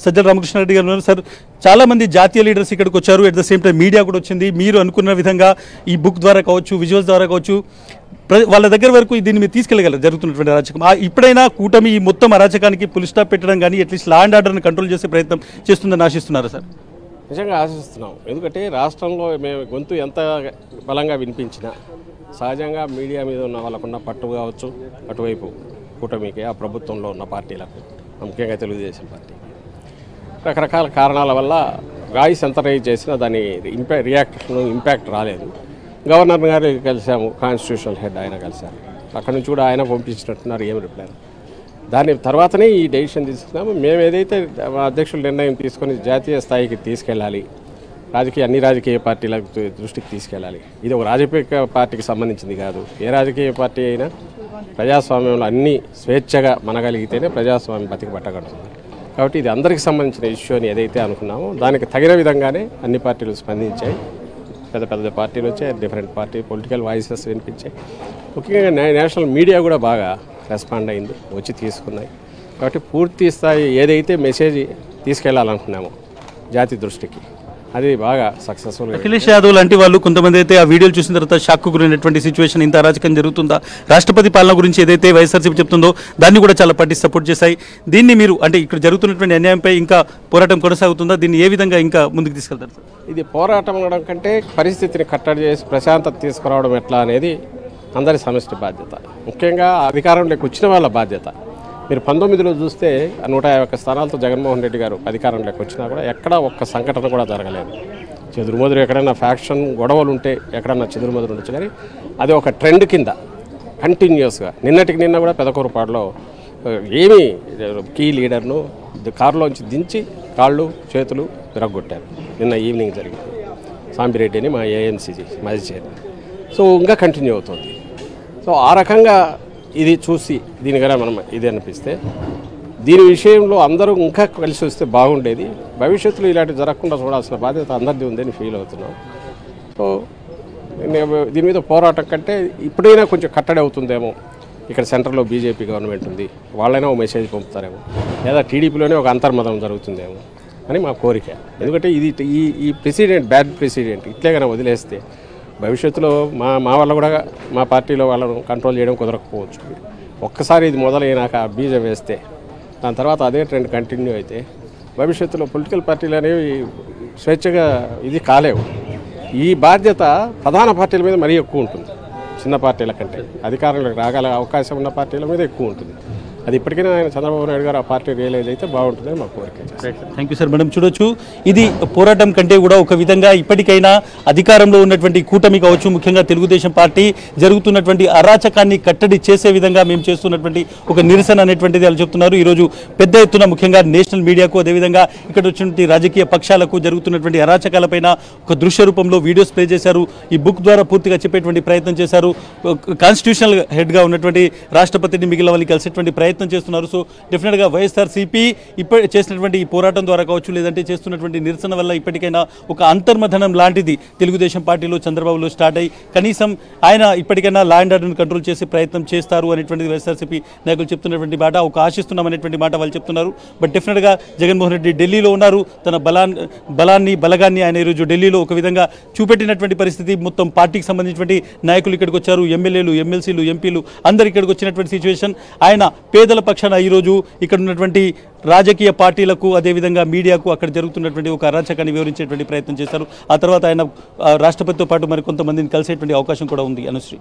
సజ్జల రామకృష్ణారెడ్డి గారు ఉన్నారు. సార్, చాలా మంది జాతీయ లీడర్స్ ఇక్కడికి వచ్చారు. At the same time media కూడా వచ్చింది. మీరు అనుకున్న విధంగా ఈ బుక్ ద్వారా కావచ్చు, విజువల్స్ ద్వారా కావచ్చు, వాళ్ళ దగ్గర వరకు దీన్ని మీరు తీసుకెళ్ళగలరు జరుగుతున్నటువంటి అరాచకం. ఇప్పుడైనా కూటమి ఈ మొత్తం అరాచకానికి ఫుల్ స్టాప్ పెట్టడం కానీ అట్లీస్ట్ లా అండ్ ఆర్డర్ని కంట్రోల్ చేసే ప్రయత్నం చేస్తుందని ఆశిస్తున్నారా సార్? నిజంగా ఆశిస్తున్నాం. ఎందుకంటే రాష్ట్రంలో మేము గొంతు ఎంత బలంగా వినిపించినా సహజంగా మీడియా మీద ఉన్న వాళ్ళకున్న పట్టు కావచ్చు, అటువైపు కూటమికి ఆ ప్రభుత్వంలో ఉన్న పార్టీలకు, ముఖ్యంగా తెలుగుదేశం పార్టీ రకరకాల కారణాల వల్ల వాయిస్ ఎంత రైజ్ చేసినా దాని ఇంపాక్ట్ రాలేదు. గవర్నర్ గారు కలిసాము, కాన్స్టిట్యూషనల్ హెడ్ ఆయన కలిశారు. అక్కడి నుంచి కూడా ఆయన పంపించినట్టున్నారు, ఏం రిప్లై. దాని తర్వాతనే ఈ డెసిషన్ తీసుకున్నాము. మేము ఏదైతే అధ్యక్షులు నిర్ణయం తీసుకొని జాతీయ స్థాయికి తీసుకెళ్ళాలి, అన్ని రాజకీయ పార్టీల దృష్టికి తీసుకెళ్ళాలి. ఇది ఒక రాజకీయ పార్టీకి సంబంధించింది కాదు. ఏ రాజకీయ పార్టీ అయినా ప్రజాస్వామ్యంలో అన్ని స్వేచ్ఛగా మనగలిగితేనే ప్రజాస్వామ్యం బతికి పట్టగలుగుతుంది. కాబట్టి ఇది అందరికీ సంబంధించిన ఇష్యూ అని ఏదైతే అనుకున్నామో దానికి తగిన విధంగానే అన్ని పార్టీలు స్పందించాయి. పెద్ద పెద్ద పార్టీలు వచ్చాయి, డిఫరెంట్ పార్టీ పొలిటికల్ వాయిసెస్ వినిపించాయి. ముఖ్యంగా నేషనల్ మీడియా కూడా బాగా రెస్పాండ్ అయింది, వచ్చి తీసుకున్నాయి. కాబట్టి పూర్తి స్థాయి ఏదైతే మెసేజ్ తీసుకెళ్లాలనుకున్నామో జాతి దృష్టికి అది బాగా సక్సెస్ఫుల్. అఖిలేష్ యాదవ్ లాంటి వాళ్ళు కొంతమంది అయితే ఆ వీడియోలు చూసిన తర్వాత షాక్ గురైనటువంటి సిచ్యువేషన్, ఇంత అరాచకం జరుగుతుందా, రాష్ట్రపతి పాలన గురించి ఏదైతే వైఎస్ఆర్సీపీ చెప్తుందో దాన్ని కూడా చాలా పట్టి సపోర్ట్ చేశాయి. దీన్ని మీరు అంటే ఇక్కడ జరుగుతున్నటువంటి అన్యాయంపై ఇంకా పోరాటం కొనసాగుతుందా? దీన్ని ఏ విధంగా ఇంకా ముందుకు తీసుకెళ్తారు సార్? ఇది పోరాటం అనడం కంటే పరిస్థితిని కట్టడి చేసి ప్రశాంతత తీసుకురావడం ఎట్లా అనేది అందరి సమిష్టి బాధ్యత. ముఖ్యంగా అధికారంలోకి వచ్చిన వాళ్ళ బాధ్యత. మీరు 19లో చూస్తే 151 స్థానాలతో జగన్మోహన్ రెడ్డి గారు అధికారంలోకి వచ్చినా కూడా ఎక్కడా ఒక్క సంఘటన కూడా జరగలేదు. చెదురుమదురు ఎక్కడైనా ఫ్యాక్షన్ గొడవలు ఉంటే ఎక్కడన్నా చెదురుమదురు ఉండొచ్చు, కానీ అది ఒక ట్రెండ్ కింద కంటిన్యూస్గా నిన్నటికి నిన్న కూడా పెదకూరుపాడులో ఏమీ కీ లీడర్ను కారులోంచి దించి కాళ్ళు చేతులు విరగొట్టారు. నిన్న ఈవినింగ్ జరిగింది. సాంబిరెడ్డి అని మా ఏఎంసీజీ మాజీ చైర్మన్. సో ఇంకా కంటిన్యూ అవుతుంది. సో ఆ రకంగా ఇది చూసి దీనికన్నా మనం ఇది అనిపిస్తే దీని విషయంలో అందరూ ఇంకా కలిసి వస్తే బాగుండేది. భవిష్యత్తులో ఇలాంటి జరగకుండా చూడాల్సిన బాధ్యత అందరిది ఉందని ఫీల్ అవుతున్నాం. సో దీని మీద పోరాటం కంటే ఇప్పుడైనా కొంచెం కట్టడి అవుతుందేమో. ఇక్కడ సెంటర్లో బీజేపీ గవర్నమెంట్ ఉంది, వాళ్ళైనా ఒక మెసేజ్ పంపుతారేమో, లేదా టీడీపీలోనే ఒక అంతర్మతం జరుగుతుందేమో అని మా కోరిక. ఎందుకంటే ఇది ఈ ప్రెసిడెంట్ బ్యాడ్ ప్రెసిడెంట్ ఇట్లే కన్నా వదిలేస్తే భవిష్యత్తులో మా వల్ల కూడా మా పార్టీలో వాళ్ళను కంట్రోల్ చేయడం కుదరకపోవచ్చు. ఒక్కసారి ఇది మొదలైనాక బీజం వేస్తే దాని తర్వాత అదే ట్రెండ్ కంటిన్యూ అయితే భవిష్యత్తులో పొలిటికల్ పార్టీలు అనేవి స్వేచ్ఛగా ఇది కాలేవు. ఈ బాధ్యత ప్రధాన పార్టీల మీద మరీ ఎక్కువ ఉంటుంది. చిన్న పార్టీల కంటే అధికారంలోకి రాగల అవకాశం ఉన్న పార్టీల మీద ఎక్కువ ఉంటుంది. అది ఇప్పటికైనా ఆయన చంద్రబాబు నాయుడు గారు ఆ పార్టీ రియలైజ్ అయితే బాగుంటుందని మా కోరిక. Thank you sir. మేడం, చూడొచ్చు, ఇది పోరాటం కంటే కూడా ఒక విధంగా ఇప్పటికైనా అధికారంలో ఉన్నటువంటి కూటమి కావచ్చు, ముఖ్యంగా తెలుగుదేశం పార్టీ జరుగుతున్నటువంటి అరాచకాన్ని కట్టడి చేసే విధంగా మేము చేస్తున్నటువంటి ఒక నిరసన అనేటువంటిది వాళ్ళు చెప్తున్నారు. ఈరోజు పెద్ద ఎత్తున ముఖ్యంగా నేషనల్ మీడియాకు, అదేవిధంగా ఇక్కడ వచ్చినటువంటి రాజకీయ పక్షాలకు జరుగుతున్నటువంటి అరాచకాలపైన ఒక దృశ్య రూపంలో వీడియోస్ ప్లే చేశారు. ఈ బుక్ ద్వారా పూర్తిగా చెప్పేటువంటి ప్రయత్నం చేశారు. కాన్స్టిట్యూషనల్ హెడ్గా ఉన్నటువంటి రాష్ట్రపతిని మిగిలిన వాళ్ళని కలిసేటువంటి ప్రయత్నం చేస్తున్నారు. సో డెఫినెట్గా వైఎస్ఆర్సీపీ ఇప్పుడు చేసినటువంటి ఈ పోరాటం ద్వారా కావచ్చు, లేదంటే చేస్తున్నటువంటి నిరసన వల్ల ఇప్పటికైనా ఒక అంతర్మథనం లాంటిది తెలుగుదేశం పార్టీలో చంద్రబాబులో స్టార్ట్ అయ్యి కనీసం ఆయన ఇప్పటికైనా లా అండ్ ఆర్డర్ని కంట్రోల్ చేసే ప్రయత్నం చేస్తారు అనేటువంటిది వైఎస్ఆర్సీపీ నాయకులు చెప్తున్నటువంటి మాట, ఒక ఆశిస్తున్నాం అనేటువంటి మాట వాళ్ళు చెప్తున్నారు. బట్ డెఫినెట్గా జగన్మోహన్ రెడ్డి ఢిల్లీలో ఉన్నారు. తన బలగాన్ని ఆయన ఈరోజు ఢిల్లీలో ఒక విధంగా చూపెట్టినటువంటి పరిస్థితి. మొత్తం పార్టీకి సంబంధించినటువంటి నాయకులు ఇక్కడికి వచ్చారు, ఎమ్మెల్యేలు, ఎమ్మెల్సీలు, ఎంపీలు అందరు ఇక్కడికి వచ్చినటువంటి సిచ్యువేషన్. ఆయన పేదల పక్షాన ఈరోజు ఇక్కడ ఉన్నటువంటి రాజకీయ పార్టీలకు, అదేవిధంగా మీడియాకు అక్కడ జరుగుతున్నటువంటి ఒక అరాచకాన్ని వివరించేటువంటి ప్రయత్నం చేశారు. ఆ తర్వాత ఆయన రాష్ట్రపతితో పాటు మరి కొంతమందిని కలిసేటువంటి అవకాశం కూడా ఉంది. అనుశ్రీ.